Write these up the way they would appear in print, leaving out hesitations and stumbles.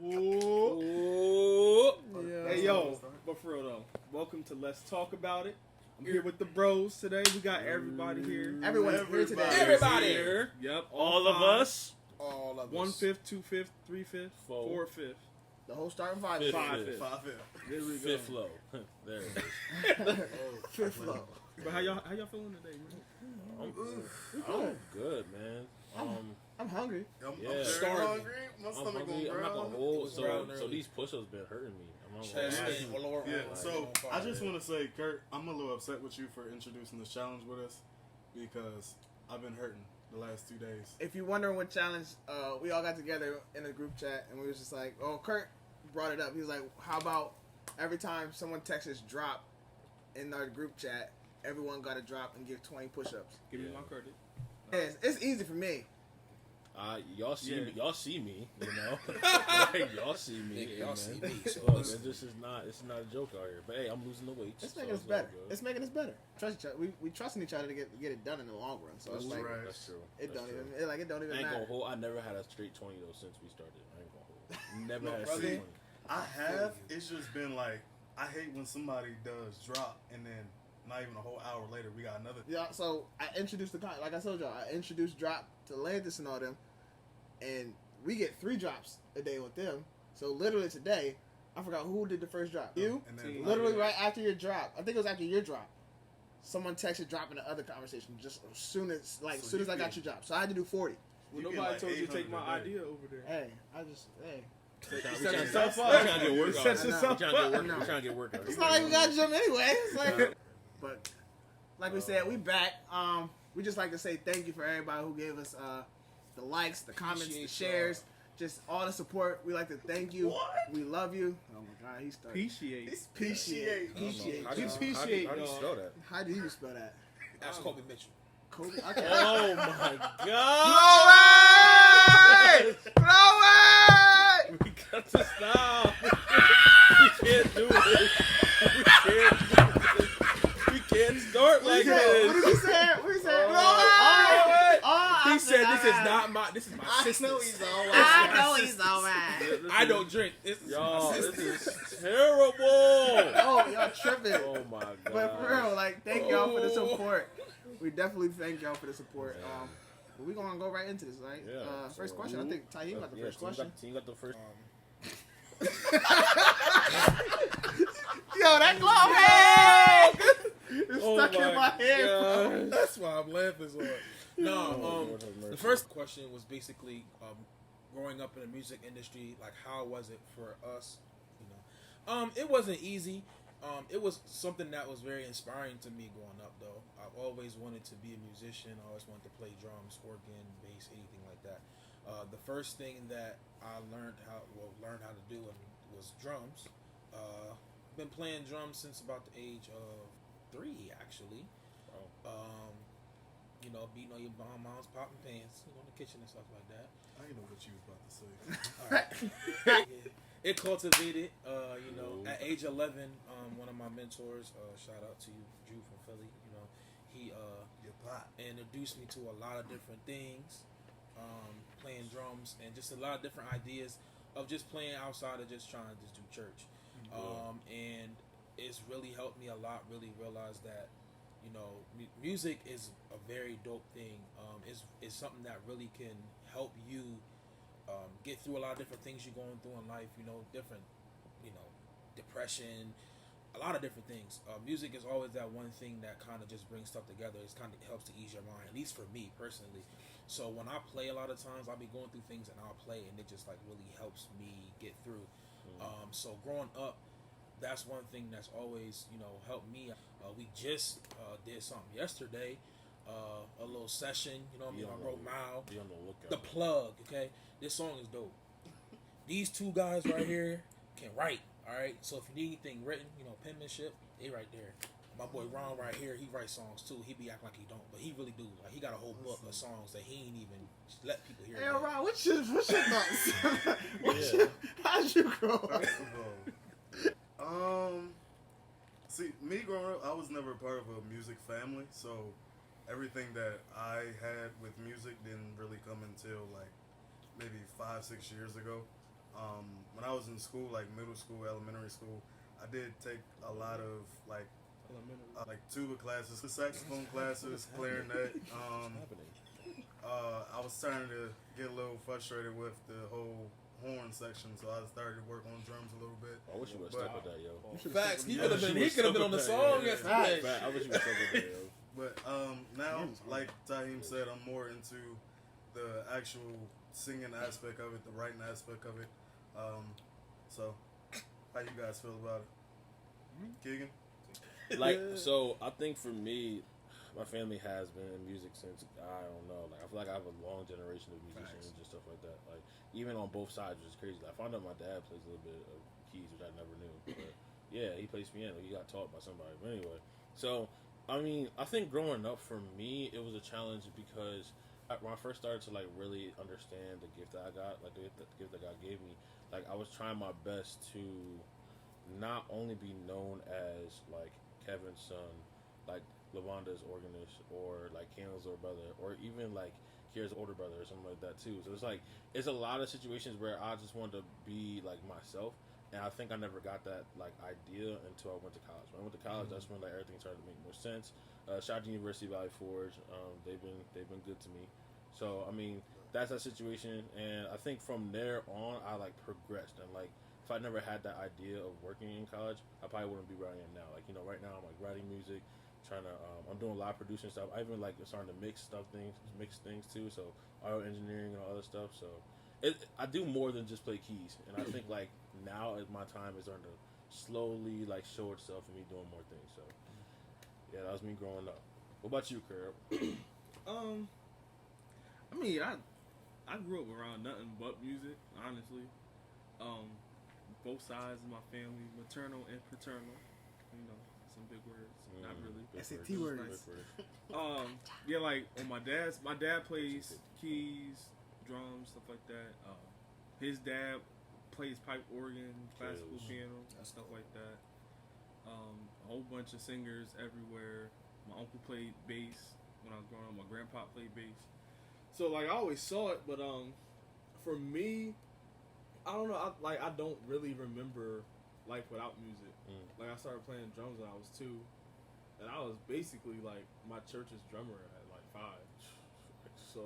Hey, yo, but for real though, welcome to Let's Talk About It. I'm here with the bros today. We got everybody here. Everyone's here today. Everybody here. Yep. All of us. All of us. 1/5, 2/5, 3/5, 4/5. The whole starting five. Fifth. 5/5. There we go. Fifth flow. There it is. Fifth flow. But how y'all feeling today, man? I'm good, man. I'm hungry. I'm Yeah. very Starving. hungry. My I'm stomach hungry. going I'm not brown. gonna hold. It's brown So early. these push-ups been hurting me. I'm not Chest gonna lie. and lower Yeah, arm so on fire. I just want to say, Kurt, I'm a little upset with you for introducing this challenge with us because I've been hurting the last 2 days. If you're wondering what challenge, we all got together in a group chat and we was just like, oh, Kurt brought it up. He was like, how about every time someone texts us drop in our group chat, everyone got to drop and give 20 push-ups. Give me Yeah. my credit. It's easy for me. Y'all see Yeah. me. Y'all see me. You know. Like, y'all see me. Nigga, y'all man. see me, so Look, listen. this is not. It's not a joke out here. But hey, I'm losing the weight. It's so making us all better. good. It's making us better. Trust each other. We trusting each other to get it done in the long run. So That's it's like right. That's true. it That's don't true. even it don't even I ain't matter. gonna hold. I never had a straight 20 though since we started. I ain't gonna hold. Never No, had a brother. straight 20. I have. It's just been like, I hate when somebody does drop and then not even a whole hour later we got another. Yeah, so I introduced like I told y'all, I introduced drop to Landis and all them, and we get 3 drops a day with them. So literally today, I forgot who did the first drop. You? And Team. then Literally right after your drop. I think it was after your drop. Someone texted drop in the other conversation just as soon as So I you got get- your drop. So I had to do 40. Well, You get nobody like told you to take 800 my a day. idea over there. Hey. We Set trying yourself to up. get Set workout. yourself We trying to get up. work. No. We trying to get workout. It's not like we got to jump anyway. It's like, but like we said, we back. We just like to say thank you for everybody who gave us the likes, the comments, the Appreciate shares, just all the support. We like to thank you. What? We love you. Oh my God, he started. Appreciate. Appreciate. I don't know. Appreciate. How do you- Appreciate, how do you dog. spell that? How do you spell that? That's Kobe Mitchell. Kobe. Okay. Oh my Glory! God! Glory! We got to stop. We can't do it. We can't start like What did this. he say? What did he say? Oh, Oh, He said, "This is not my. This is my I sister's." know he's all I right. know he's all right. I don't drink. This is Y'all, my this sister's. is terrible. Oh, y'all tripping. Oh my God. But for real, like, thank y'all for the support. We definitely thank y'all for the support. But we're gonna go right into this, right? Yeah. First question. I think Taheem got the first question. Team got the first. Yo, that glove head! It's Oh stuck in my head, bro. God. That's why I'm laughing so hard. Oh, No, Lord have mercy. the first question was basically growing up in the music industry. Like, how was it for us? You know, it wasn't easy. It was something that was very inspiring to me growing up, though. I've always wanted to be a musician. I always wanted to play drums, organ, bass, anything like that. The first thing that I learned how to do was drums. Been playing drums since about the age of 3, actually. You know, beating on your mom's popping pants, you know, in the kitchen and stuff like that. I didn't know what you was about to say. All right. Yeah. It cultivated, you know, at age 11, one of my mentors, shout out to you, Drew from Philly, you know, he Your pot. introduced me to a lot of different things, playing drums and just a lot of different ideas of just playing outside of just trying to just do church. And it's really helped me a lot, really realize that, you know, music is a very dope thing. It's something that really can help you get through a lot of different things you're going through in life, you know, different, you know, depression, a lot of different things. Music is always that one thing that kind of just brings stuff together. It kind of helps to ease your mind, at least for me personally. So when I play a lot of times, I'll be going through things and I'll play and it just like really helps me get through. So growing up, that's one thing that's always, you know, helped me. We just did something yesterday, a little session, you know what I mean? I wrote Mile. Be on the lookout. The Plug, okay? This song is dope. These 2 guys right here can write, all right? So if you need anything written, you know, penmanship, they right there. My boy Ron right here, he writes songs too. He be acting like he don't, but he really do. Like, he got a whole book of songs that he ain't even let people hear. Hey, yet. Ron, what's your thoughts? How'd you grow up? First of all, see, me growing up, I was never a part of a music family, so everything that I had with music didn't really come until like maybe 5-6 years ago. when I was in school, like middle school, elementary school, I did take a lot of like tuba classes, saxophone classes, clarinet. I was starting to get a little frustrated with the whole horn section, so I started to work on drums a little bit. I wish you would have stuck with that, yo. Facts. He I could have wish been. you He would've could have been stuck on the with song that, yesterday. Fact. I wish you would have stuck with that, yo. But now, like Taheem said, I'm more into the actual singing aspect of it, the writing aspect of it. So, how you guys feel about it? Keegan? Like, so I think for me, my family has been in music since, I don't know, like I feel like I have a long generation of musicians and stuff like that. Like, even on both sides, which is crazy. Like, I found out my dad plays a little bit of keys, which I never knew. But yeah, he plays piano. He got taught by somebody. But anyway, so I mean, I think growing up for me, it was a challenge because when I first started to like really understand the gift that I got, like the gift that God gave me, like I was trying my best to not only be known as like Kevin's son, like Lavanda's organist, or like Candle's older brother, or even like Kira's older brother or something like that too. So it's like it's a lot of situations where I just wanted to be like myself. And I think I never got that like idea until I went to college. When I went to college, that's when like everything started to make more sense. Shout out to University of Valley Forge. They've been good to me. So I mean, that's that situation. And I think from there on, I like progressed. And like, if I never had that idea of working in college, I probably wouldn't be where I am now. Like, you know, right now I'm like writing music, trying to. I'm doing live producing stuff. I even like starting to mix things too. So audio engineering and all other stuff. So. I do more than just play keys, and I think like now is my time is starting to slowly like show itself in me doing more things. So yeah, that was me growing up. What about you, Curb? I mean, I grew up around nothing but music, honestly. Both sides of my family, maternal and paternal. You know, some big words. Not really. SAT words. Yeah, like on my dad plays keys, drums, stuff like that. His dad plays pipe organ, classical piano, stuff like that. A whole bunch of singers everywhere. My uncle played bass when I was growing up. My grandpa played bass. So like I always saw it, but for me, I don't know. I don't really remember life without music. Like I started playing drums when I was 2, and I was basically like my church's drummer at like 5. So.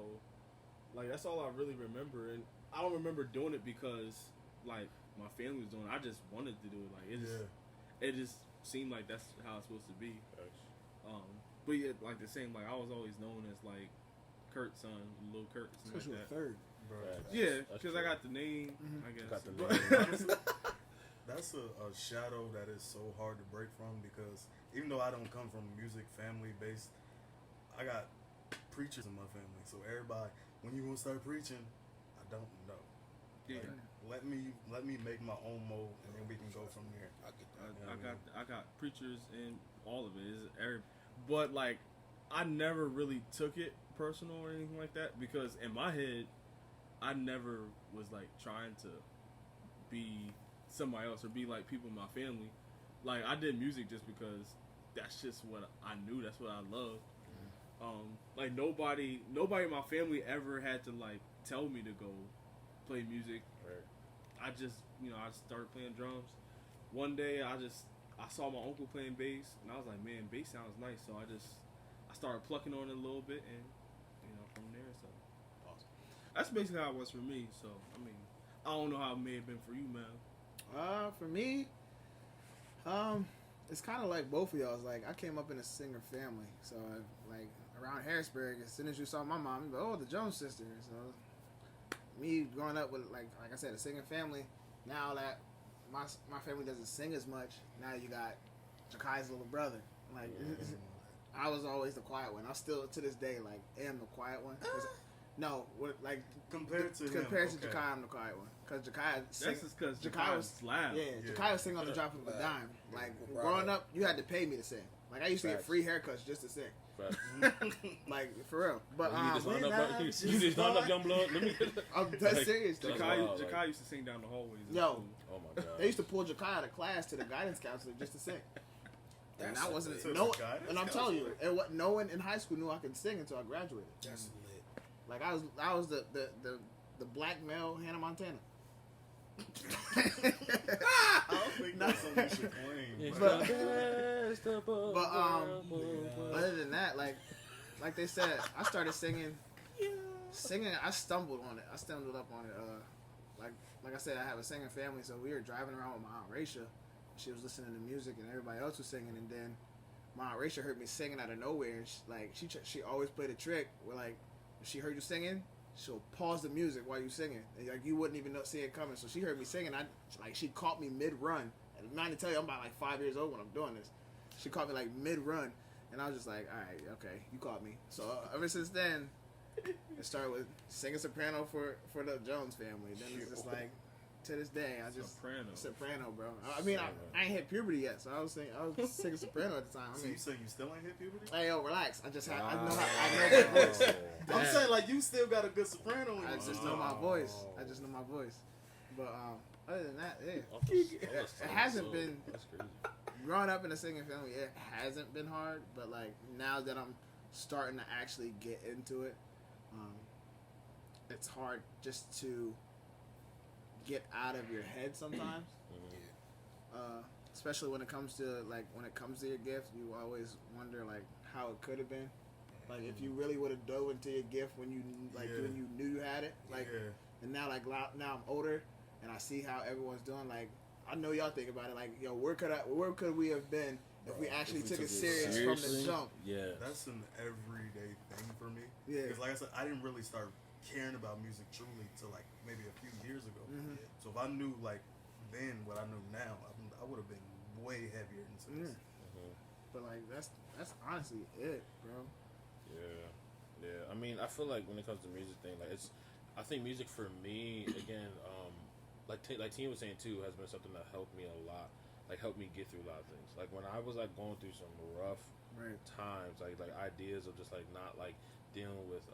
Like, that's all I really remember. And I don't remember doing it because, like, my family was doing it. I just wanted to do it. Like, it just seemed like that's how it's supposed to be. But, yeah, like, the same, like, I was always known as, like, Kurt's son, Lil Kurt, something like that. Third. Yeah, because I got the name, I guess. Got the name. That's a shadow that is so hard to break from because even though I don't come from music family based, I got preachers in my family. So everybody, when you gonna start preaching, I don't know. Yeah. Like, let me make my own mold, and then we can go from there. I got preachers and all of it. But like, I never really took it personal or anything like that because in my head, I never was like trying to be somebody else or be like people in my family. Like I did music just because that's just what I knew. That's what I loved. Like nobody in my family ever had to like tell me to go play music. Right. I just, I started playing drums. One day I saw my uncle playing bass and I was like, man, bass sounds nice. So I started plucking on it a little bit and, from there, so. Awesome. That's basically how it was for me. So, I mean, I don't know how it may have been for you, man. For me, it's kind of like both of y'all's. Like, I came up in a singer family. So, like, around Harrisburg, as soon as you saw my mom, you'd be like, oh, the Jones sisters. So, me growing up with, like I said, a singing family, now that my family doesn't sing as much, now you got Jakai's little brother. Like, I was always the quiet one. I still, to this day, like, am the quiet one. No, like compared to Jakai, I'm the quiet one. Because Jakai, that's just because Jakai was loud. Yeah, Jakai was singing on the drop of a dime. Like, growing up, you had to pay me to sing. Like, I used to get free haircuts just to sing. Like, for real. But you just lined up young blood. Let me. I'm dead serious. Jakai used to sing down the hallways. Yo, oh my god, they used to pull Jakai out of class to the guidance counselor just to sing. And I wasn't and I'm telling you, no one in high school knew I could sing until I graduated. That's lit. Like I was the black male Hannah Montana. I don't think that's something you should claim. But other than that, like they said, I started singing. I stumbled on it. I stumbled up on it. Like I said, I have a singing family, so we were driving around with my Aunt Raisha. She was listening to music, and everybody else was singing. And then my Aunt Raisha heard me singing out of nowhere. And she always played a trick where, like, if she heard you singing, she'll pause the music while you singing. And, like, you wouldn't even see it coming. So she heard me singing. She caught me mid-run. And not to tell you, I'm about like 5 years old when I'm doing this. She caught me like mid-run, and I was just like, all right, okay, you caught me. So ever since then, it started with singing soprano for the Jones family. Then it's just like, to this day, I just soprano, bro. I mean, I ain't hit puberty yet, so I was singing soprano at the time. So you say you still ain't hit puberty? Hey, yo, relax. I know my voice. I'm saying, like, you still got a good soprano in you. I just know my voice. But other than that, it hasn't been. That's crazy. Growing up in a singing family, it hasn't been hard. But like now that I'm starting to actually get into it, it's hard just to get out of your head sometimes. Especially when it comes to your gift, you always wonder like how it could have been. Like if you really would have dove into your gift when you when you knew you had it. And now now I'm older and I see how everyone's doing. Like I know y'all think about it. Like yo, where could we have been if we actually took it serious from the jump? Yeah, that's an everyday thing for me. Yeah, because like I said, I didn't really start caring about music truly till like maybe a few years ago. So if I knew like then what I know now, I would have been way heavier into this. But like that's honestly it, bro. Yeah. I mean, I feel like when it comes to music thing, like I think music for me again, like Tina was saying too, has been something that helped me a lot. Like helped me get through a lot of things. Like when I was like going through some rough times, like ideas of just like not like dealing with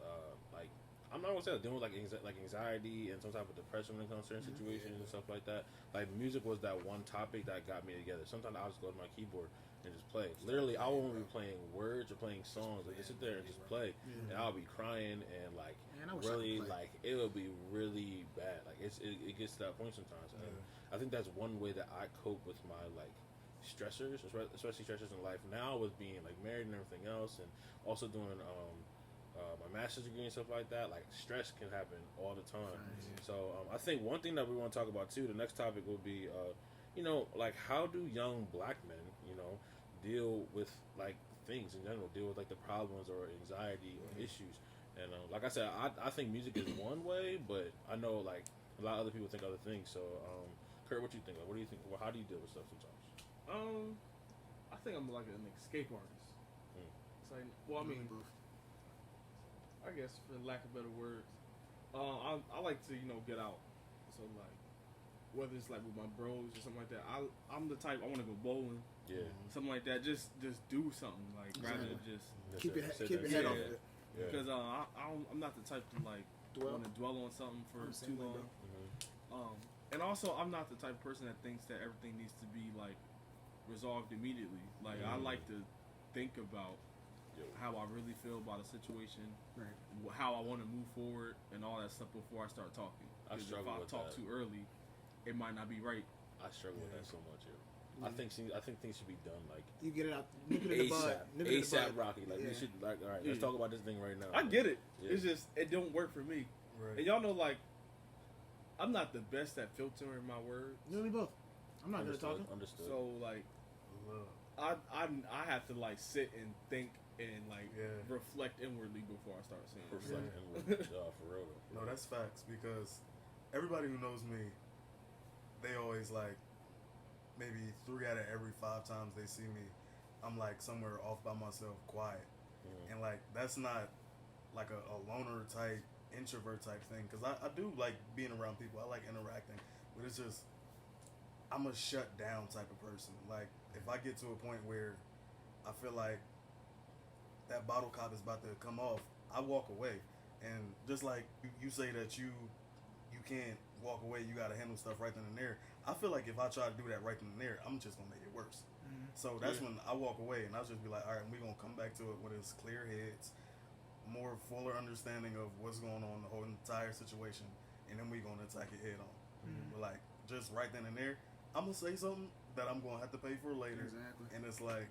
like I'm not gonna say dealing with like anxiety and some type of depression when it comes to certain situations and stuff like that. Like music was that one topic that got me together. Sometimes I'll just go to my keyboard and just play. Literally, I won't be playing words or playing songs. Like just sit there and just play, and I'll be crying and like really like it will be really bad. Like it gets to that point sometimes. And I think that's one way that I cope with my like stressors, especially stressors in life. Now with being like married and everything else, and also doing my master's degree and stuff like that, like stress can happen all the time. So I think one thing that we want to talk about too, the next topic will be, like how do young black men, deal with like things in general, deal with like the problems or anxiety or issues. And like I said, I think music is one way, but I know like a lot of other people think other things. So Kurt, what do you think? Like, what do you think? Well, how do you deal with stuff sometimes? I think I'm like an escape artist. It's like, well, I mean, I guess for lack of better words, I like to get out. So like, whether it's like with my bros or something like that, I'm the type I want to go bowling. Yeah, something like that. Just do something like rather than just keep your head off it. Yeah. Because I'm not the type to like want to dwell on something for too long. And also I'm not the type of person that thinks that everything needs to be like resolved immediately. Like I like to think about how I really feel about a situation, how I want to move forward, and all that stuff before I start talking. Because if I talk too early, it might not be right. I struggle with that so much. I think things should be done like you get it out, nip it in the bud, ASAP Rocky. Like we should like all right, let's talk about this thing right now. I get it. It's just it don't work for me. Right. And y'all know like I'm not the best at filtering my words. Really both. I'm not good at talking. Understood. So like, I have to like sit and think and like reflect inwardly before I start saying. Reflect inwardly, for real. No, that's facts because everybody who knows me, they always like. Maybe 3 out of every 5 times they see me, I'm like somewhere off by myself, quiet, and like that's not like a loner type, introvert type thing. Because I do like being around people. I like interacting, but it's just I'm a shut down type of person. Like if I get to a point where I feel like that bottle cap is about to come off, I walk away. And just like you say that you can't walk away, you got to handle stuff right then and there. I feel like if I try to do that right then and there, I'm just going to make it worse. So that's when I walk away and I'll just be like, all right, we're going to come back to it with us clear heads, more fuller understanding of what's going on, the whole entire situation, and then we're going to attack it head on. But like, just right then and there, I'm gonna say something that I'm gonna have to pay for later. Exactly. And it's like,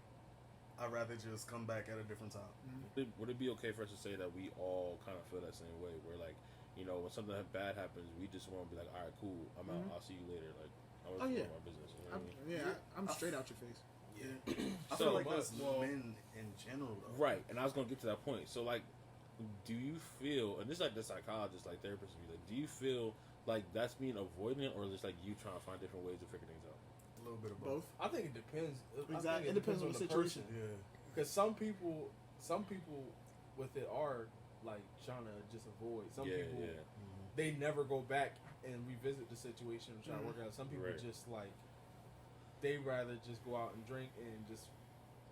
I'd rather just come back at a different time. Would it be okay for us to say that we all kind of feel that same way? Where like, you know, when something bad happens, we just want to be like, all right, cool, I'm out. I'll see you later. Like, I was my business. You know what I mean? I'm straight out your face. Yeah. I feel like that's men in general, though. Right, and I was gonna get to that point. So like, do you feel, and this is like the psychologist, like therapist, like, do you feel like that's being avoidant, or just like you trying to find different ways to figure things out? A little bit of both. I think it depends. Exactly. I think It depends on the situation. Yeah. Because some people with it are like trying to just avoid. Some people they never go back and revisit the situation and try to work out. Some people just like they rather just go out and drink and just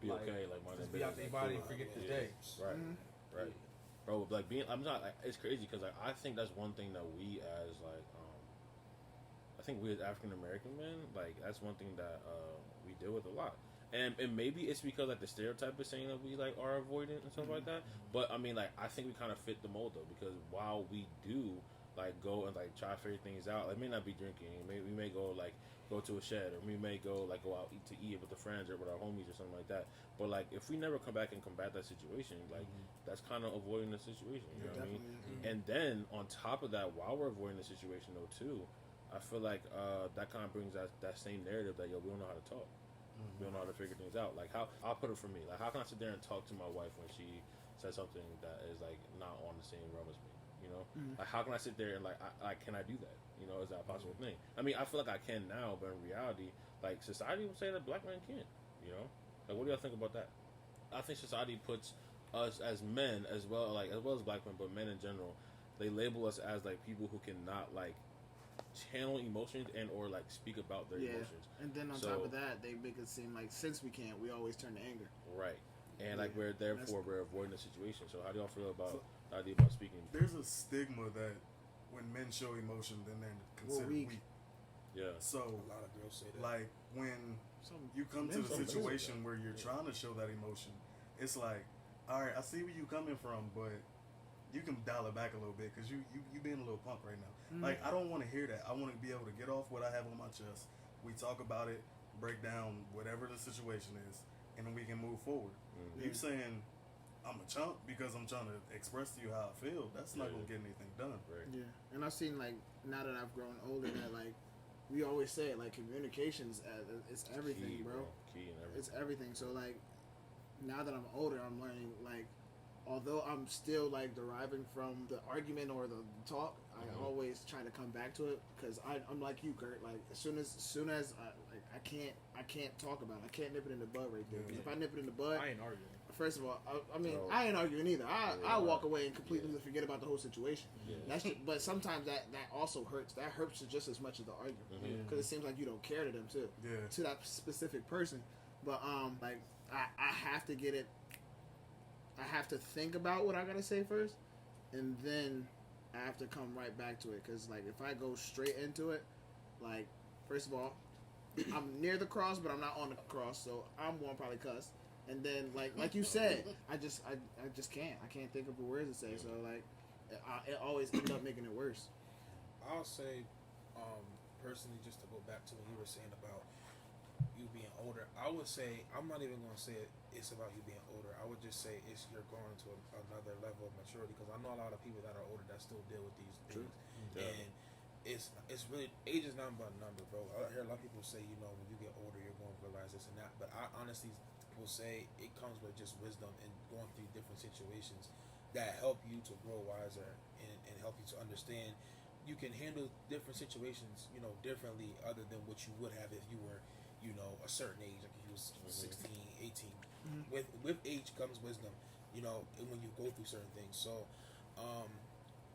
be okay, like just be out their body and forget the day. Right, right, bro. Like I'm not. Like, it's crazy because like I think that's one thing that we as like I think we as African American men, like that's one thing that we deal with a lot. And maybe it's because like the stereotype is saying that we like are avoidant and stuff like that. But I mean, like I think we kind of fit the mold though, because while we do like go and like try to figure things out, like may not be drinking, we may go to a shed, or we may go out to eat with the friends or with our homies or something like that. But like if we never come back and combat that situation, like that's kind of avoiding the situation. You know what I mean? And then on top of that, while we're avoiding the situation though too, I feel like that kind of brings that same narrative that we don't know how to talk. We don't know how to figure things out. Like how I'll put it for me. Like how can I sit there and talk to my wife when she says something that is like not on the same realm as me? You know, like how can I sit there and like can I do that? You know, is that a possible thing? I mean, I feel like I can now, but in reality, like society would say that black men can't. You know, like what do y'all think about that? I think society puts us as men as well as black men, but men in general, they label us as like people who cannot like channel emotions and or like speak about their emotions. And then on top of that, they make it seem like since we can't, we always turn to anger. Right. And like we're avoiding the situation. So how do y'all feel about the idea about speaking? There's a stigma that when men show emotion, then they're considered weak. Yeah. So A lot of girls say that. like when you come to the situation where you're trying to show that emotion, it's like, all right, I see where you coming from, but you can dial it back a little bit because you being a little punk right now. Like I don't want to hear that. I want to be able to get off what I have on my chest. We talk about it, break down whatever the situation is, and then we can move forward. You saying I'm a chump because I'm trying to express to you how I feel, that's not gonna get anything done. Right. Yeah, and I've seen like now that I've grown older that like we always say like communications it's everything, Key, bro. Key and everything. It's everything. So like now that I'm older, I'm learning like although I'm still like deriving from the argument or the talk, I always try to come back to it because I'm like you, Kurt. Like as soon as I can't talk about it. I can't nip it in the bud right there. Because if I nip it in the bud, I ain't arguing. First of all, I mean, I ain't arguing either. I walk away and completely forget about the whole situation. Yeah. That's just, but sometimes that also hurts. That hurts just as much as the argument because it seems like you don't care to them too, to that specific person. But like I have to get it. I have to think about what I gotta say first, and then I have to come right back to it. Because like if I go straight into it, like first of all, I'm near the cross, but I'm not on the cross, so I'm one probably cuss. And then, like you said, I just can't. I can't think of the words to say. So like, it always ends up making it worse. I'll say, personally, just to go back to what you were saying about you being older, I would say I'm not even going to say it's about you being older. I would just say you're going to another level of maturity because I know a lot of people that are older that still deal with these things, and it's really age is not but a number, bro. I hear a lot of people say when you get older you're going to realize this and that, but I honestly will say it comes with just wisdom and going through different situations that help you to grow wiser and help you to understand you can handle different situations differently other than what you would have if you were a certain age, like if you was 16, 18. With age comes wisdom, and when you go through certain things. So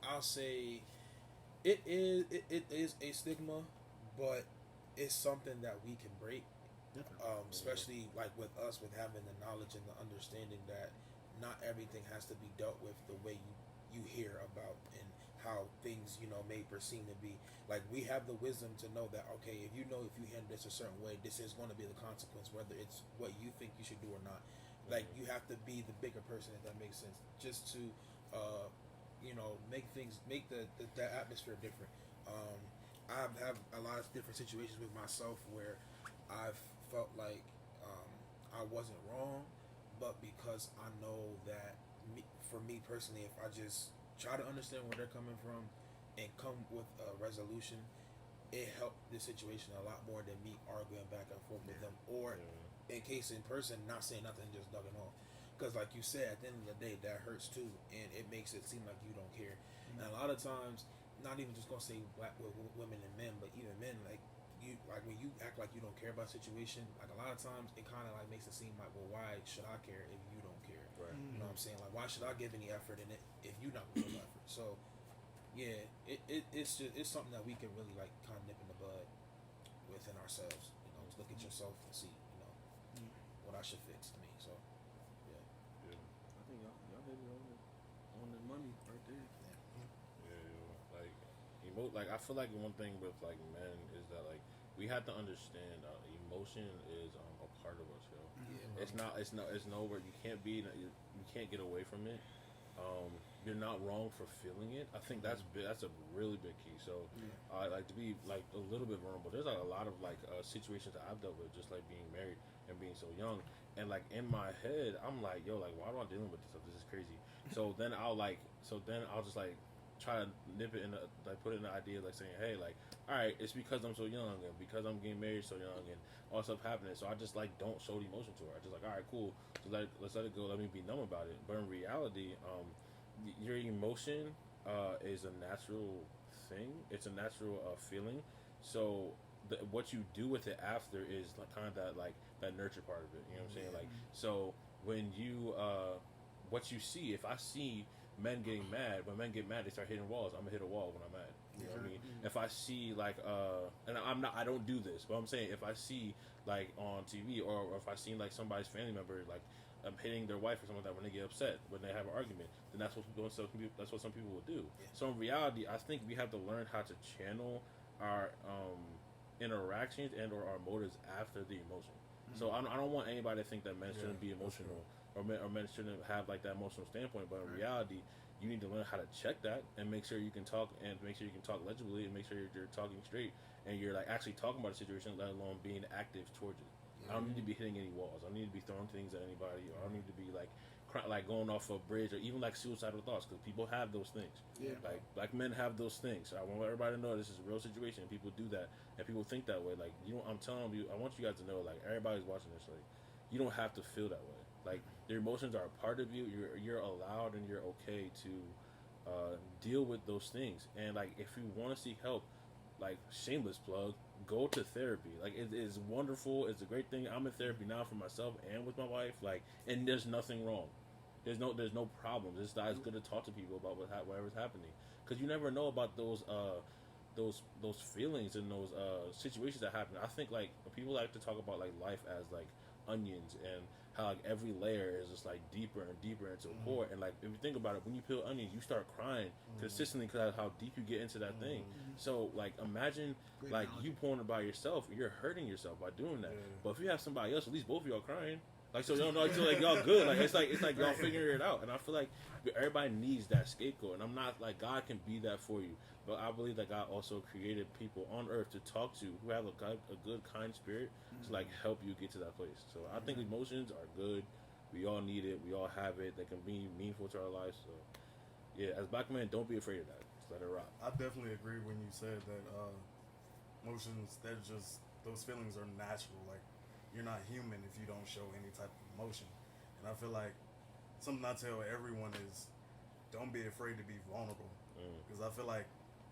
I'll say it is a stigma, but it's something that we can break. Especially like with us, with having the knowledge and the understanding that not everything has to be dealt with the way you hear about and how things may perceive to be. Like we have the wisdom to know that if you handle this a certain way, this is going to be the consequence, whether it's what you think you should do or not. Like you have to be the bigger person, if that makes sense, just to make the atmosphere different. I have a lot of different situations with myself where I've felt like I wasn't wrong, but because I know that for me personally, if I just try to understand where they're coming from and come with a resolution, it helped the situation a lot more than me arguing back and forth with them, or in case in person, not saying nothing, just ducking off. Because like you said, at the end of the day, that hurts too, and it makes it seem like you don't care. And a lot of times, not even just gonna say black women and men, but even men, like you, like when you act like you don't care about a situation, like a lot of times it kind of like makes it seem like, well, why should I care if you don't care? Right. You know what I'm saying? Like, why should I give any effort in it if you're not gonna give effort? So, yeah, it's something that we can really like kind of nip in the bud within ourselves. You know, just look at yourself and see, you know, what I should fix to me. So, yeah. I think y'all hit it on the money right there. Like I feel like one thing with like men is that like we have to understand emotion is a part of us, yo. Yeah, it's nowhere you can't be. You can't get away from it. You're not wrong for feeling it. I think that's a really big key. So like to be like a little bit vulnerable. There's like a lot of like situations that I've dealt with, just like being married and being so young. And like in my head, I'm like, yo, like why am I dealing with this stuff? This is crazy. So then I'll just like try to nip it in like put it in the idea like saying, hey, like, all right, it's because I'm so young and because I'm getting married so young and all stuff happening, so I just like don't show the emotion to her. I just like, all right, cool, so let's let it go, let me be numb about it. But in reality, your emotion is a natural thing. It's a natural feeling. So what you do with it after is like kind of that nurture part of it. You know what I'm saying? Like, so when you what you see, if I see men getting mad, when men get mad, they start hitting walls. I'm gonna hit a wall when I'm mad. You know what I mean? If I see like, and I don't do this, but I'm saying if I see like on TV or if I see like somebody's family member like hitting their wife or something like that when they get upset, when they have an argument, then that's what some people will do. So in reality, I think we have to learn how to channel our interactions and or our motives after the emotion. So I don't want anybody to think that men shouldn't be emotional. Or men shouldn't have like that emotional standpoint, but in reality, you need to learn how to check that and make sure you can talk legibly and make sure you're talking straight and you're like actually talking about a situation, let alone being active towards it. I don't need to be hitting any walls. I don't need to be throwing things at anybody. Or I don't need to be like going off a bridge or even like suicidal thoughts, because people have those things. Like black men have those things. So I want everybody to know this is a real situation. And people do that and people think that way. Like I'm telling you, I want you guys to know, like everybody's watching this, like you don't have to feel that way. Like your emotions are a part of you. You're allowed and you're okay to deal with those things. And like if you want to seek help, like shameless plug, go to therapy. Like it is wonderful. It's a great thing. I'm in therapy now for myself and with my wife. Like, and there's nothing wrong. There's no problems. It's good to talk to people about whatever's happening, because you never know about those feelings and those situations that happen. I think like people like to talk about like life as like onions and how like every layer is just like deeper and deeper into a core. And like if you think about it, when you peel onions, you start crying consistently because of how deep you get into that thing. So like imagine like you pouring it by yourself, you're hurting yourself by doing that. But if you have somebody else, at least both of y'all crying. Like so, y'all know, I feel like y'all good. Like it's like y'all figuring it out. And I feel like everybody needs that scapegoat. And I'm not like God can be that for you, but I believe that God also created people on earth to talk to who have a good, kind spirit to like help you get to that place. So I think emotions are good. We all need it. We all have it. They can be meaningful to our lives. So yeah, as black men, don't be afraid of that. Just let it rock. I definitely agree when you said that emotions, those feelings are natural. Like you're not human if you don't show any type of emotion. And I feel like something I tell everyone is don't be afraid to be vulnerable. Because I feel like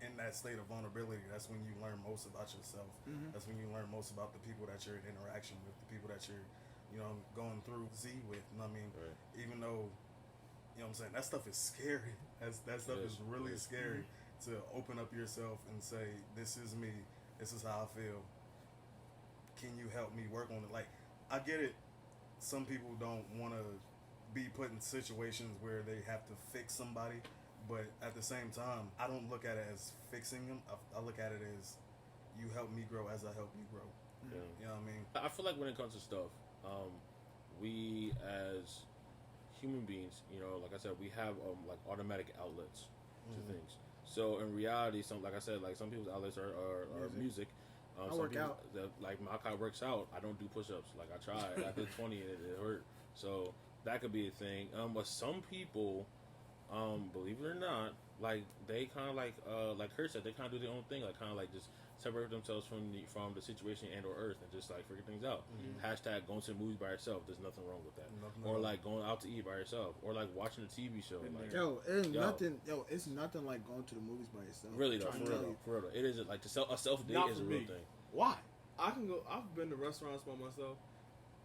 in that state of vulnerability, that's when you learn most about yourself. That's when you learn most about the people that you're in interaction with, the people that you're, going through with. You know what I mean? Right. Even though, you know what I'm saying, that stuff is scary. That stuff is really scary to open up yourself and say, this is me. This is how I feel. Can you help me work on it? Like, I get it. Some people don't want to be put in situations where they have to fix somebody. But at the same time, I don't look at it as fixing them. I look at it as you help me grow as I help you grow. Yeah. You know what I mean? I feel like when it comes to stuff, we as human beings, like I said, we have like automatic outlets to things. So in reality, like I said, like some people's outlets are music. I Some work people, out. Like Malachi works out. I don't do push-ups. Like I tried. I did 20 and it hurt. So that could be a thing. But some people, believe it or not, like they kind of like Kurt said, they kind of do their own thing. Like kind of like just separate themselves from the situation and or Earth and just like figure things out. Hashtag going to the movies by yourself. There's nothing wrong with that. Or like going out to eat by yourself. Or like watching a TV show. Like, it's nothing like going to the movies by yourself. Really though, for real though. It isn't like a self date is a real thing. Why? I can go. I've been to restaurants by myself.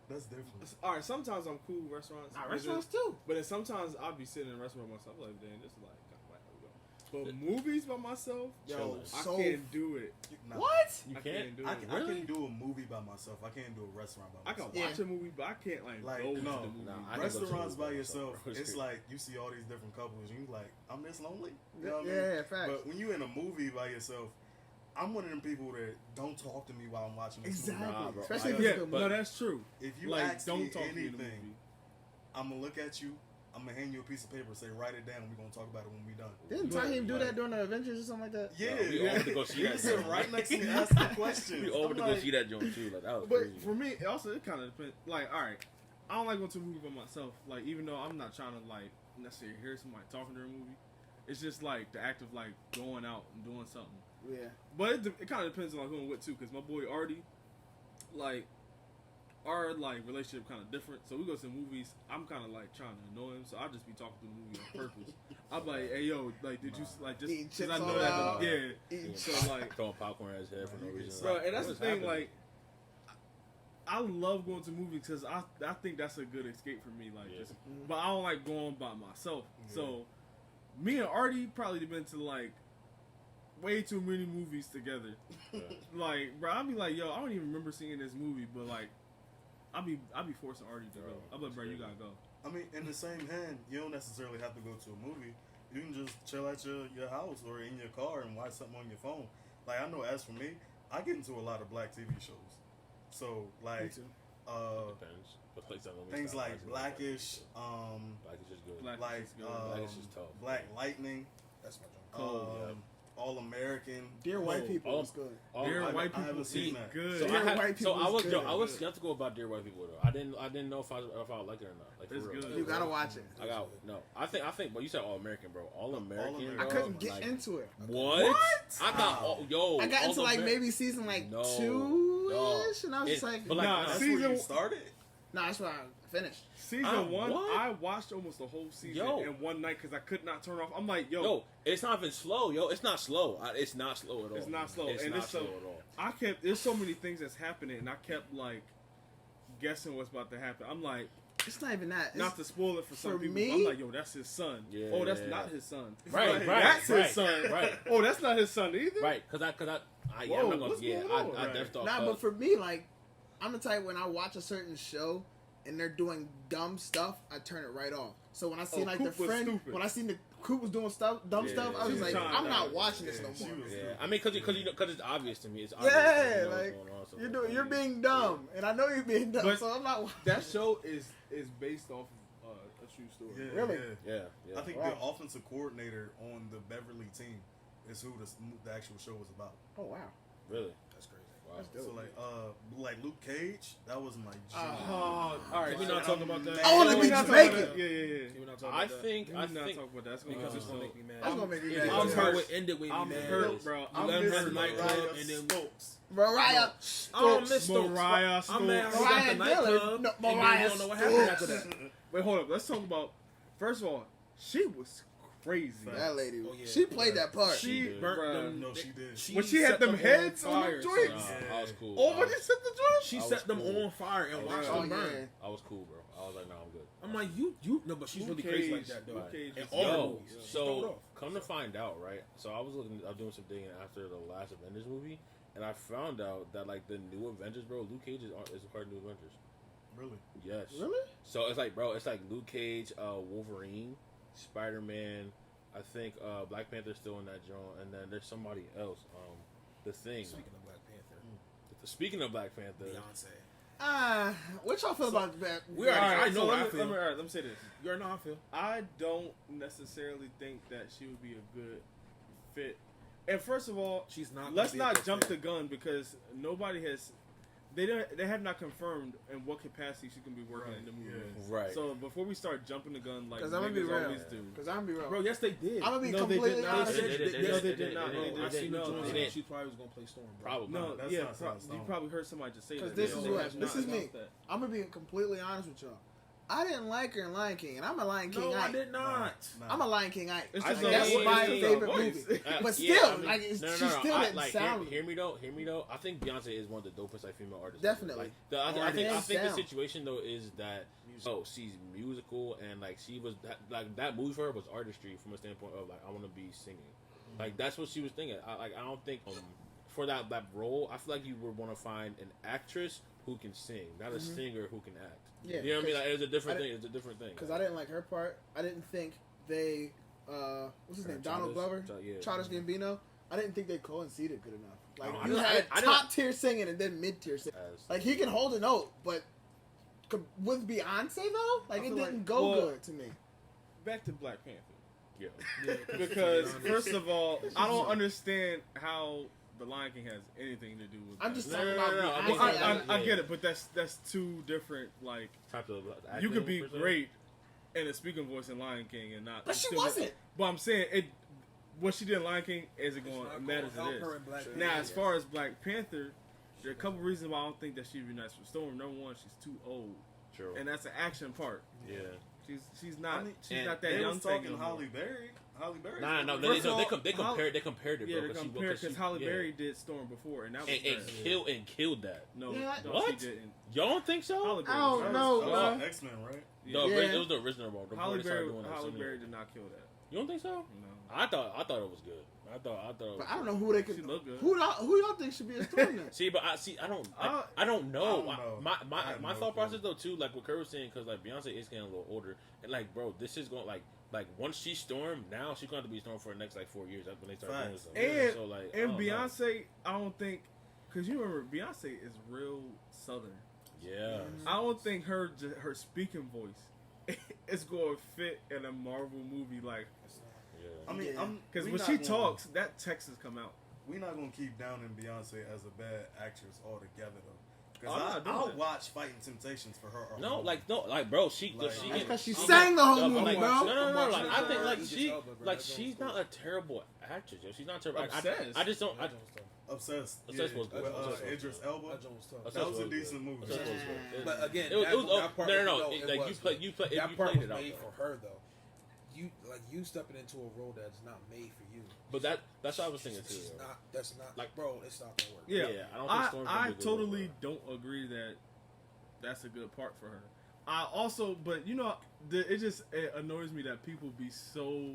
That's different. All right, sometimes I'm cool with restaurants. Restaurants too. But then sometimes I'll be sitting in a restaurant by myself, like, damn, this is like kind of like how we go. But movies by myself, I can't do it. Nah. What? You I can't? do I it. can do a movie by myself. I can't do a restaurant by I can myself. watch a movie, but I can't like go to the movie. Nah, I can go to Restaurants movies by by yourself, myself, bro. it's like you see all these different couples, and you like, I'm this lonely. You Yeah, know what I mean? facts. But when you in a movie by yourself, I'm one of them people that don't talk to me while I'm watching this Exactly. movie. Nah, bro. Especially if Yeah, it's a good no, movie. that's true. If you Like, ask don't me talk to me in the anything, movie. I'm gonna look at you. I'm gonna hand you a piece of paper, say write it down. We're gonna talk about it when we done. Didn't Tahim do that during the Avengers or something like that? Yeah, we all went to go see You that. sit right next to me, ask the question. We all went to go see that joint too. Like that was But crazy. for me, it also it kind of depends. Like, all right, I don't like going to a movie by myself. Like, even though I'm not trying to like necessarily hear somebody talking during a movie, it's just like the act of like going out and doing something. Yeah. But it kind of depends on like who I'm with too. Because my boy Artie, like, our like relationship kind of different. So we go to the movies. I'm kind of like trying to annoy him, so I'll just be talking to the movie on purpose. I'm like, hey yo, like, did you like just Eating because I chips know all that? out. Yeah. Eating So like, throwing popcorn at his head for no reason. bro, and that's the What's thing. happening? Like, I love going to movies because I think that's a good escape for me. Like, Yeah. just, but I don't like going by myself. So, me and Artie probably been to like way too many movies together. Yeah. Like, bro, I'll be like, yo, I don't even remember seeing this movie, but like, I'll be forcing Artie to go. I'm like, bro, you gotta go. I mean, in the same hand, you don't necessarily have to go to a movie. You can just chill at your house or in your car and watch something on your phone. Like, I know as for me, I get into a lot of black TV shows. So, like, Depends. But like, things like Blackish, Blackish is good. Black- Blackish is tough. Black Lightning, That's my joint. All American. Dear White People Oh. is good. Dear I White People haven't seen that. good. So Dear I, White so People I was is yo, good. I was skeptical about Dear White People though. I didn't know if I like it or not. Like for It's real. good. Like, You for gotta real. watch it. I got no. I think. But you said All American, bro. All American. American. I dog, couldn't get like, into it. What? I got I got into like maybe season like 2-ish, and I was just like, but like, Nah, That's season- where you started? nah, that's where I finished. Season 1, what? I watched almost the whole season Yo. in one night because I could not turn off. I'm like, yo, Yo, it's not even slow, yo. It's not slow. It's not slow at all. It's not slow, It's and not it's slow so- at all. I kept. There's so many things that's happening, and I kept like guessing what's about to happen. I'm like, It's not even that. not to spoil it for some for people. me- I'm like, yo, that's his son. Yeah. Oh, that's not his son. Right, That's right, his son. right. Oh, that's not his son either. Right, cause I, Whoa, I'm not gonna, what's yeah, going I on? Right. definitely thought. Nah, but for me, like, I'm the type when I watch a certain show and they're doing dumb stuff, I turn it right off. So when I see like Coop the was friend, stupid. when I seen the Coop was doing dumb Yeah, stuff, I she was was like, trying I'm to- not watching this yeah, no she more. was- yeah, I mean, cause it's obvious to me. It's obvious Yeah, that you know what's like going on, so you're like, being dumb, and I know you're being dumb, But so I'm not. That show is based off of a true story. Yeah, Really? yeah. Yeah. I think Wow. the offensive coordinator on the Beverly team is who the actual show was about. Oh wow, really. That's crazy. Wow. that's dope. So like Luke Cage, that was my jam. Oh, all right. Can we so not talk about that? I wanna Can be we not talk Jamaican. about that? Yeah. Can we not talk about I that? think. We I did not think. talk about that. That's gonna Because be it's gonna make me mad. That's gonna make me I'm mad. I'm hurt. hurt. It ended with me I'm mad. hurt, bro. You I'm let him have the missing nightclub, Mariah and then Stokes. Mariah, oh, Miss Stokes. Mariah I'm mad. Stokes. We got Mariah the nightclub, Dillon. No, and then we Mariah don't know what happened after Stokes. that. Wait, hold up. Let's talk about. First of all, she was crazy. that lady, Oh, yeah. she played that part. She did. burnt bruh. them. No, she did. When she had set them on heads on fire, them son. joints. Nah, I was cool. Oh, I when was, you set the joint? She I set was them cool. on fire and watched Oh them burn. yeah. I was cool, bro. I was like, nah, I'm good. I'm like, you no, but she's really crazy like that though. Luke Cage And is all her Yo, movies. She throw it so off. come to find out, right? So I was doing some digging after the last Avengers movie, and I found out that like the new Avengers, bro, Luke Cage is a part of New Avengers. Really? Yes. Really? So it's like, bro, it's like Luke Cage, Wolverine, Spider-Man. I think Black Panther's still in that joint, and then there's somebody else. The Thing. Speaking of Black Panther, Speaking of Black Panther, Beyonce. What y'all feel about that? We already- All right, I know so what I let feel. me say this. You already know how I feel. I don't necessarily think that she would be a good fit. And first of all, She's not. let's not jump the gun because nobody has. They have not confirmed in what capacity she can be working in the movie. Yeah. Right. So before we start jumping the gun like Because I'm gonna be niggas real. always do. Because I'm gonna be real. Bro, yes, they did. I'm gonna be No, they completely did not. honest. They did not. I seen the No, joints they and didn't. she probably was gonna play Storm. Bro. Probably No, not. That's yeah, not Stone. you probably heard somebody just say that. Because this is They what have this is not me. announced that. I'm gonna be completely honest with y'all. I didn't like her in Lion King, and I'm a Lion King. No, I Ike. did not. I'm a Lion King. Ike. It's Like, just that's a- my it's favorite voice. movie. But Yeah, still, I mean, like, she still I, didn't like, sound. hear me though. I think Beyonce is one of the dopest like female artists. Definitely. Like, I think Hands the down. situation though is that she's musical and like she was that movie for her was artistry from a standpoint of like I want to be singing. Like that's what she was thinking. I don't think for that role I feel like you would want to find an actress who can sing, not a singer who can act. Yeah, You know what I mean? Like, it's a different I thing. It's a different thing. Because I didn't like her part. I didn't think they, what's his name, Donald Glover, Childish Gambino. I didn't think they coincided good enough. Like No, you I had didn't- top tier singing and then mid tier singing. Like he can hold a note, but with Beyonce though, like I it feel didn't like- go well, good to me. Back to Black Panther. Yeah. Because first of all, I don't understand how the Lion King has anything to do with. I'm that. just No, talking no, about no, no. Beyonce. Well, mean, I get it, but that's two different. Like Type of you could be acting, per se. great in a speaking voice in Lion King and not. But she still- wasn't. But I'm saying it. What she did in Lion King isn't going to matter as it is. Now, as far as Black Panther, there are a couple reasons why I don't think that she'd be nice for Storm. Number one, she's too old, True. and that's the action part. Yeah. She's not I mean, she's not that They young was thing talking no Halle Berry. Halle Berry. No. First of all, They compared it, Yeah, bro. they compared because Halle Berry did Storm before, and that was and killed that. No, Yeah. no, What? she didn't. Y'all don't think so? Halle Berry I don't was know, first. bro. X-Men, right? No, Yeah. it was the original one. before Halle they started Berry, doing that, Halle so Berry yeah. did not kill that. You don't think so? No, I thought it was good. I thought. It was But I don't good. know who they could. She look good. Who y'all think should be a Storm then? See, but I don't. I don't know. I don't know. My I have my no thought clue. process though too, like what Kurt was saying, because like Beyonce is getting a little older, and like bro, this is going like once she's Storm, now she's going to be Storm for the next like 4 years. That's when they start doing Facts. stuff. And so like, I and don't know. Beyonce, I don't think because you remember Beyonce is real Southern. Yeah. I don't think her speaking voice is going to fit in a Marvel movie like I mean, Yeah. because we when not she gonna- talks, that Texas come out. we're not gonna keep downing Beyonce as a bad actress altogether though. I'm not Because doing I'll that. watch Fighting Temptations for her. No, bro, she Like- she That's can- 'cause she can- sang the whole no, movie, like, bro. No, like I think like Idris she Elba, bro. like That she's Jones not stuff. a terrible actress, yo. She's not terrible. Obsessed. I just don't. Obsessed. Obsessed was good. With, Obsessed was Idris good. Elba. That joint was tough. That was a good. decent movie. Obsessed was good. But again, It was that no, part was- it, like was, you play that you part played was it out made though. for her though. You stepping into a role that's not made for you. But that's what I was thinking too. She's yo. not. That's not Like- bro. It's not gonna work. Yeah, I don't think Storm's gonna I be a good totally one. don't agree that that's a good part for her. I also, but you know, it annoys me that people be so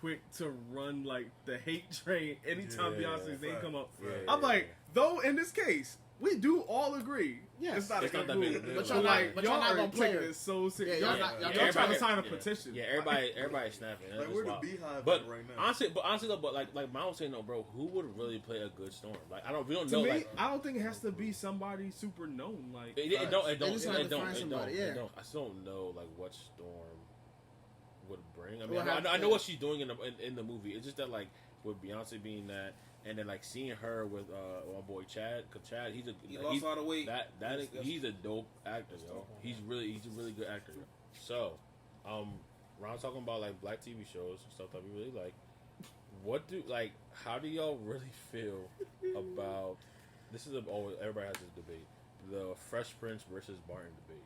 quick to run like the hate train anytime Yeah, Beyonce's name right. come up. Yeah, I'm yeah, like, yeah. though in this case, we do all agree. Yes. It's not It's a not good that big move. a deal. But But y'all like, not- but y'all y'all not are gonna play taking her. it so serious. Yeah, y'all y'all trying to everybody- sign a petition. Yeah, everybody's snapping. That's Like just we're the wild. beehive But right now. honestly though, but like Mom was saying, no, bro, who would really play a good Storm? Like we don't To know. me, Like, I don't think it has to be somebody super known. Like, it don't. They just have to find somebody, yeah. I still don't know like what Storm would bring. I mean, We'll have I know to- what she's doing in the movie. It's just that like with Beyonce being that, and then like seeing her with my boy Chad, because Chad he lost all the weight. That he's a dope actor, yo. He's a really good actor. So, Ron talking about like black TV shows and stuff that we really like. How do y'all really feel about this? Everybody has this debate: the Fresh Prince versus Barton debate.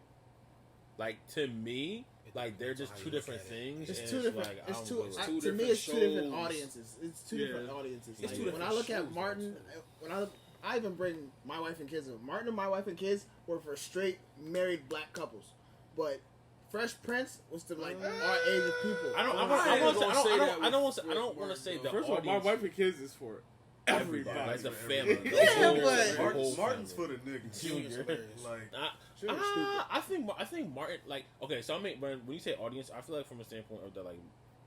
Like to me, like they're just two different things. It's and two different. Like, It's I don't two. really- two To me, different it's two different shows. audiences. It's two Yeah. different audiences. It's Like, two when different I look at shows, Martin, though, when I even bring My Wife and Kids up. Martin and My Wife and Kids were for straight married black couples, but Fresh Prince was to like our age of people. I don't want to say the first of all, audience. My Wife and Kids is for everybody. Like the family. The Yeah, whole- but- the whole Martin's family. for the niggas. Junior's hilarious. Like I think Martin like okay. So I mean, when you say audience, I feel like from a standpoint of that, like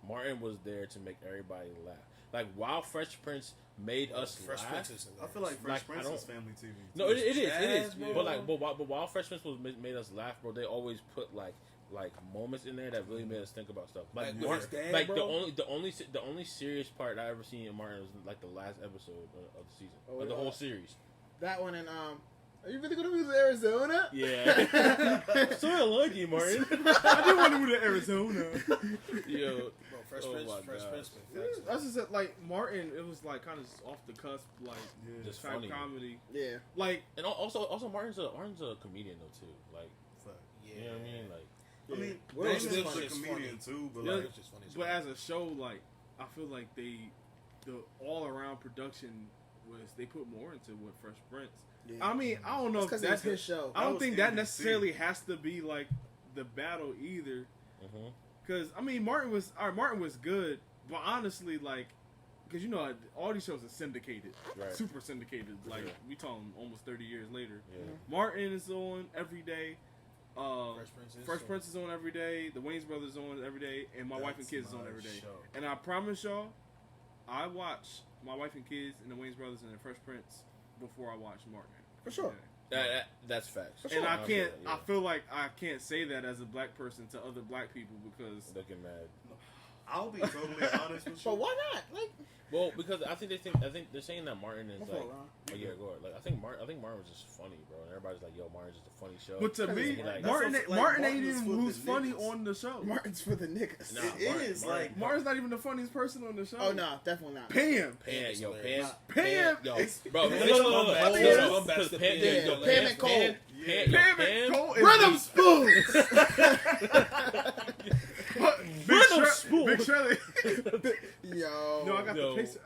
Martin was there to make everybody laugh. Like while Fresh Prince made us Fresh laugh. Prince is I feel like Fresh Like, I Prince is don't- family TV. No, it is. Jazz, bro. But while Fresh Prince was made us laugh, bro, they always put like like moments in there that really made us think about stuff. Like with his dad, like bro? the only serious part I ever seen in Martin was like the last episode of the season, Oh, the whole series. That one and are you really gonna move to Arizona? Yeah, sort of lucky, Martin. I didn't want to move to Arizona. Yo, Bro, Fresh Oh Prince, my Fresh God. Prince. I just said like Martin. It was like kind of off the cusp, like just type funny. comedy. Yeah. Like And also Martin's a comedian though too. Like, Yeah. you know what I mean? Like, I mean, Will Damon's Smith a is comedian too, but Yeah. like, It's just funny. but as a show, like I feel like the all around production they put more into what Fresh Prince. Yeah. I mean, I don't know if because that's it's his show. I That don't was think that NBC. necessarily has to be like the battle either. mhm. Because I mean, Martin was good, but honestly, like, because you know all these shows are syndicated, Right. super syndicated. Like Yeah. we talking almost 30 years later. Yeah. Martin is on every day. Fresh Prince is Prince is on every day. The Wayans Brothers is on every day, and My Wife and That's Kids is on my every day. show. And I promise y'all, I watch My Wife and Kids and the Wayans Brothers and the Fresh Prince before I watch Martin. For sure. That's facts. For And sure. I can't. Yeah. I feel like I can't say that as a black person to other black people because Looking mad. I'll be totally honest with you. But why not? Like, Well, because I think they're saying that Martin is my like, fault, Ron. oh yeah, go ahead. Like I think Martin was just funny, bro. And everybody's like, yo, Martin's just a funny show. But to me, Like, Martin, that's what- Martin like, ain't Martin's even for the who's funny niggas. on the show. Martin's for the niggas. Nah, It is, like- Martin's not even the funniest person on the show. Oh no, definitely not. Pam. Pam, yo, hilarious. Pam, yo, bro, Pam- look, Pam- look, Pam- because Pam- Pam, yeah, yo, Pam and Cole. Pam, Pam and Cole is Rhythm spoons. Rhythm spoon. Big Shirley. Yo. No, I got Yo. the pace.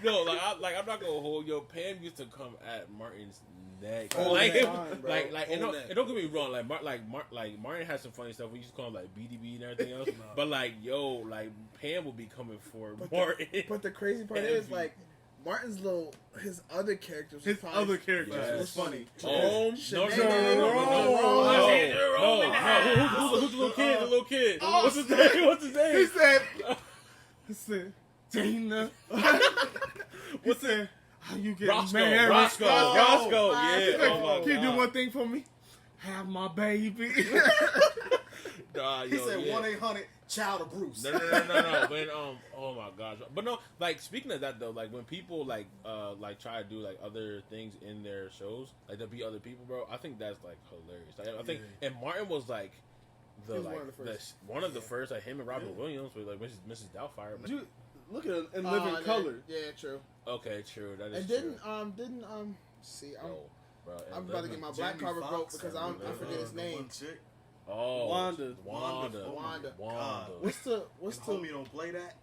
No, I'm not gonna hold. Yo, Pam used to come at Martin's neck, All like, the time, bro. and All don't, neck. and don't get me wrong, like Martin has some funny stuff. We used to call him like BDB and everything else, but like, yo, like Pam will be coming for Martin. But the crazy part is, like, Martin's his other characters. His probably- other characters Yes. was funny. Oh, no, Sinead who's the little kid? The little kid. Oh, What's his name? What's his name? He said, Dana. What's he said, how you get Roscoe? married? Roscoe. Oh, Yeah. He said, Oh my can you do God. one thing for me? Have my baby. Nah, He yo, said yeah. 1-800 Child of Bruce. No. When oh my gosh. But no, like speaking of that though, like when people like try to do like other things in their shows, like to be other people, bro. I think that's like hilarious. Like, I think, and Martin was like He was one of the first. one of the first, like him and Robin Williams with like Mrs. Doubtfire. Did you look at it in living color? Yeah, true. Okay, true. That is And true. see, Yo, bro, and I'm about to get my black Jamie card Foxx broke because I and, forget his the name. one chick. Oh, Wanda. Wanda. God. What's the Homie don't play that.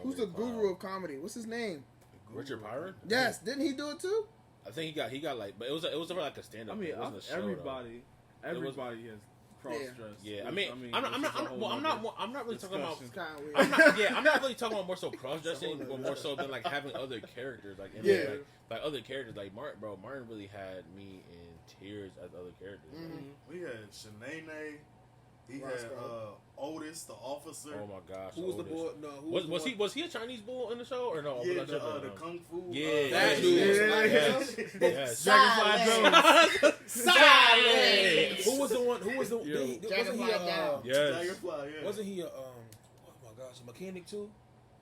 who's the guru of comedy? What's his name? Richard Pryor? Yes, didn't he do it too? I think he got like, but it was like a stand I up. mean, it wasn't a show, though. everybody has cross dressed. Yeah, I mean, I'm not really talking about. It's kind of weird. I'm not really talking about more so cross dressing, but more so than like having other characters, like in Yeah. there, like other characters, like Martin. Bro, Martin really had me in tears as other characters. Mhm. We had Shanae. He Roscoe. had Otis, the officer. Oh my gosh, Who was the Otis. boy? No, who Was he a Chinese bull in the show or no? Yeah, Was I the tripping? kung fu. Yeah, that yeah, dude was yeah, hilarious. yes. Dragonfly Jones. Silence. Who was the one? Who was the? Yo. Wasn't he Dragonfly down. Yes. Dragonfly, yeah. Wasn't he a oh my gosh, a mechanic too?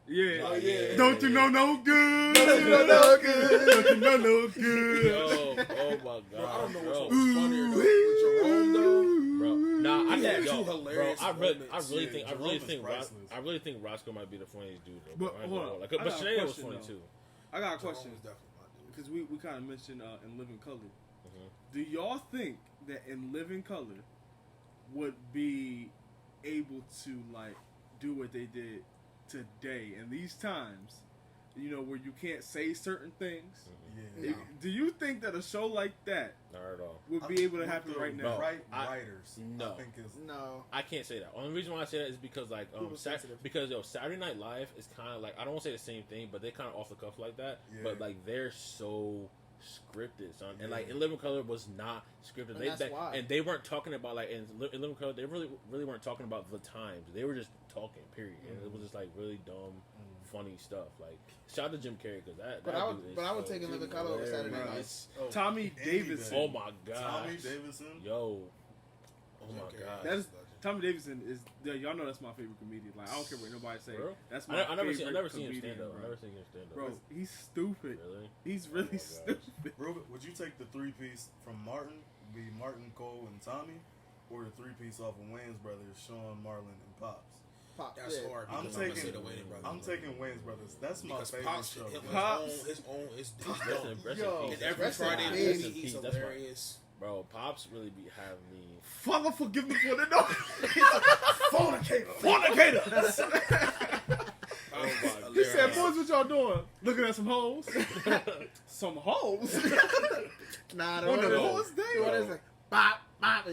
Yeah. Oh, yeah. Don't you know no good? Don't you know no good? Don't you know no good? Yo, oh my god, Bro, I don't know bro. which one was funnier though. With Jerome though. Bro, nah, I He had think, two yo, hilarious bro, I moments. really Yeah, think, Jerome is priceless. I really think Roscoe might be the funniest dude. Though, But, bro. hold on. Like, I but got a Shanae was question, funny though. too. I got a Jerome question was definitely my dude. because we kind of mentioned In Living Color. Mhm. Do y'all think that In Living Color would be able to like do what they did today in these times? You know, where you can't say certain things. Yeah. No. Do you think that a show like that Not at all. would be able to happen With the right now? Right I- writers. no. I think is No. I can't say that. Only reason why I say that is because like People sensitive. because Saturday Night Live is kind of like I don't want to say the same thing, but they're kind of off the cuff like that. Yeah. But like they're so scripted, son. And like Yeah. In Living Color was not scripted. And that's why. And they weren't talking about like in Living Color. They really weren't talking about the times. They were just talking. Period. And it was just like really dumb, funny stuff. Like shout out to Jim Carrey because that. But that I would- dude is but I would so take In Living Color over Saturday Night. hilarious. Oh, Tommy any Davidson. Oh my god. Tommy Davidson. Yo, Oh my god. That's Tommy Davidson is. Y'all know that's my favorite comedian. Like I don't care what nobody say. Bro? That's my I never favorite seen him comedian, stand up. bro. I never seen him stand up. Bro, he's stupid. Really? He's really Oh my gosh. stupid. Ruben, would you take the 3-piece from Martin, be Martin, Cole, and Tommy, or the 3-piece off of Wayne's brothers, Sean, Marlon, and Pops? Pop. That's hard. I'm Because I'm gonna say taking the Wayne brothers. I'm taking Wayne's brothers. That's my Because favorite Pops, show. his own, his Rest in peace. And every Rest in Friday peace. night, he's That's my- hilarious. Bro, Pops really be having me. Father, forgive me for the no. Fornicator. He said, "Boys, what y'all doing? Looking at some hoes? Some hoes? Nah, On the the lowest day? What is it? Bop, bop,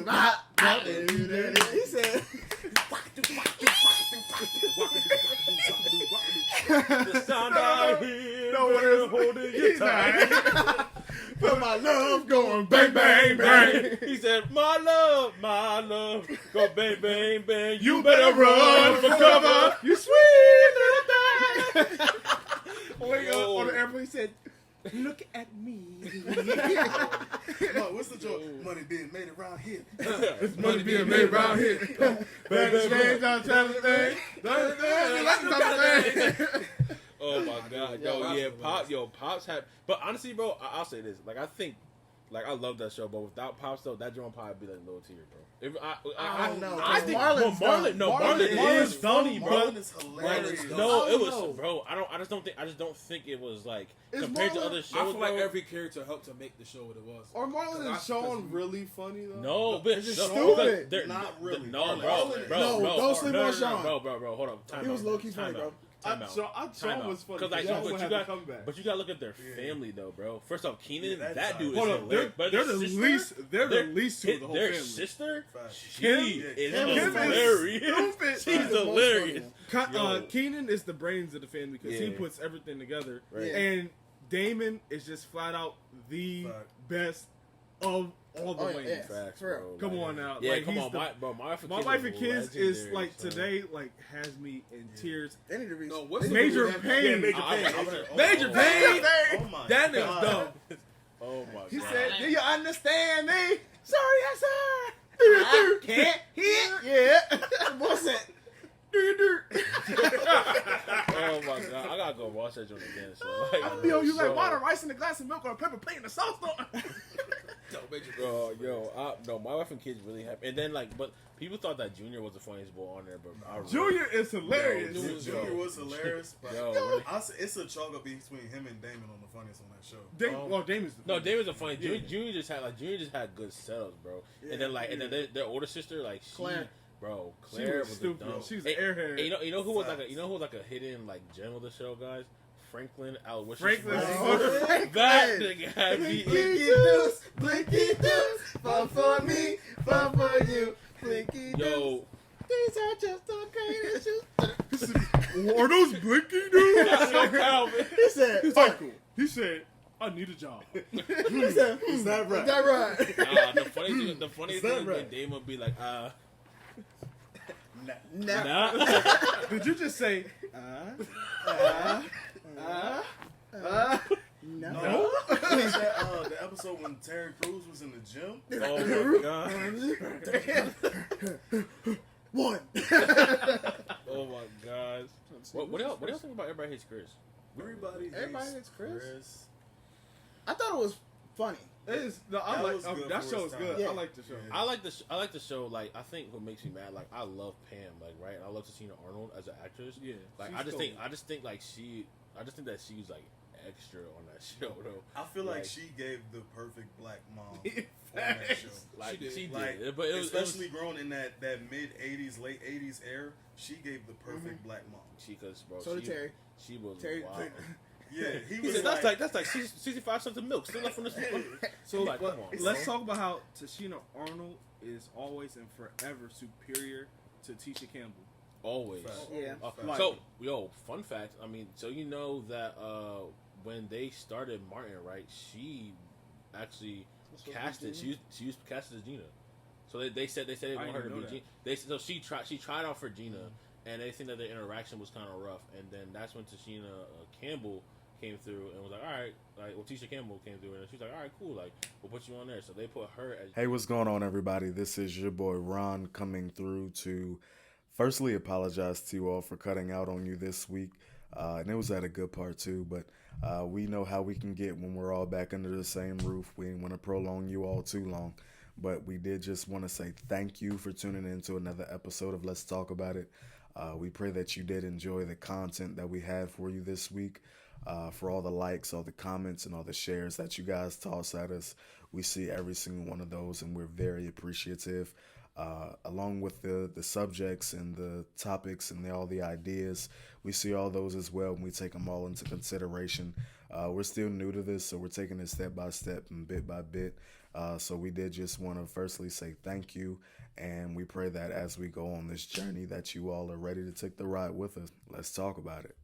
bop, bop, he said. The sound I hear, No one is holding your tight. Feel my love going Bang, bang, bang. He said, my love, go bang, bang, bang. You better run for cover. You sweet little thing. On the airplane, he said, "Look at me." No, what's the joke? Money being made around here. It's money being made around here. Baby, change on Saturday. Oh my god, Pops had. But honestly, bro, I'll say this. Like, I think, like, I love that show, but without Pops though, that joint probably be like low tier, bro. If I don't know. I think Marlon's Marlon Marlon is funny, bro. Marlon is hilarious. No, it was, know. bro. I just don't think it was like Is compared to Marlon- other shows. I feel like bro. every character helped to make the show what it was. Or Marlon and Sean because- really funny though? No, but It's just no, stupid. they're- Not really. No, Marlon- bro, Marlon- bro, No, no, don't sleep no, on no, Sean. bro, hold on. Time He was out. low-key funny, Time bro. out. Time out. Sean was funny. Because like, Sean but would you have got, to come back. but you gotta look at their Yeah. family though, bro. First off, Keenan, Yeah, that dude is Hold on, hilarious. But they're his the sister- least. They're the least two of the whole their family. sister, Facts. she Kim? is Kim is hilarious. stupid. She's She's the most hilarious. funny. Keenan is the brains of the family because he Yeah. puts everything together, Right. Yeah. and Damon is just flat out the Fact. best of all the Oh, yeah, Wayans. yeah. Facts, For real. bro. Come Like, on now, Yeah, like, come he's on, the- my wife and My kids wife is and kids is legendary, like son. today, like has me in tears. They need to reach. No, what's the Major movie that- Pain. Yeah, Major I- Pain. I'm gonna- Major oh, Pain. Oh my That nigga's God. dumb. Oh my He god. said, "Do you understand me?" Sorry, yes, sir. I can't hit. Yeah. What's that? Oh my god, I gotta go watch that joint again. So, like, I'll be on you like bro. water, rice in a glass of milk, or a pepper plate and a sauce on. No, Major Pain. Bro, no, my wife and kids really happy. And then like, but people thought that Junior was the funniest boy on there, but I really, Junior is hilarious. Yo, Junior was hilarious, but Yo, really? it's a chalk up between him and Damon on the funniest on that show. Damon's the No, David's a funny. Yeah. Junior just had good setups, bro. And then like, and then their older sister, like she, Claire. bro, She Claire was was stupid. a dumb. She was an airhead. And you know who was like Facts. a hidden like gem of the show, guys. Franklin Aloysius. Franklin. Franklin. That nigga had me. Blinky deuce, blinky deuce, fun for me, fun for you, blinky deuce. Yo, These are just the greatest shoes. Are those blinky dudes? that's so Calvin. He said, Michael. He said, "I need a job." he said, Is that right? Is that right? The funniest Is thing that is right? when Damon would be like, Nah. nah. Did you just say, No. No, was that the episode when Terry Crews was in the gym? Oh my god. One. Oh my gosh. What else think about Everybody Hates Chris? Everybody hates Chris. I thought it was funny. It is, no, I That like was good that for show its is good. time. I like the show. Yeah. I like the show. Like, I think what makes me mad, like, I love Pam, like, right? I love Tichina Arnold as an actress. Yeah, Like, she's I just cool. think like that she's like extra on that show though. I feel like Like- she gave the perfect black mom on that show. Like, she did, Like, but it was especially growing in that mid '80s, late '80s era, she gave the perfect black mom. because bro, So did she, Terry. she was Terry- wild. Yeah, he He was said that's like 65 cents of milk still left from the So like, but come on, let's bro. talk about how Tichina Arnold is always and forever superior to Tisha Campbell. Always. Fact. Yeah. Like- So, fun fact. I mean, so you know that when they started Martin, right? She actually casted. She used casted as Gina. So they said they I want her to didn't be know Gina. She tried out for Gina, and they think that their interaction was kind of rough. And then that's when Tichina Campbell came through and was like, all right, like, well, Tisha Campbell came through and she was like, all right, cool, like, we'll put you on there. So they put her as. Hey, what's going on, everybody? This is your boy Ron coming through to firstly apologize to you all for cutting out on you this week. And it was at a good part too, but we know how we can get when we're all back under the same roof. We didn't want to prolong you all too long, but we did just want to say thank you for tuning in to another episode of Let's Talk About It. We pray that you did enjoy the content that we had for you this week. For all the likes, all the comments, and all the shares that you guys toss at us. We see every single one of those, and we're very appreciative. Along with the subjects and the topics and all the ideas, we see all those as well, and we take them all into consideration. We're still new to this, so we're taking it step by step and bit by bit. So we did just want to firstly say thank you, and we pray that as we go on this journey that you all are ready to take the ride with us. Let's talk about it.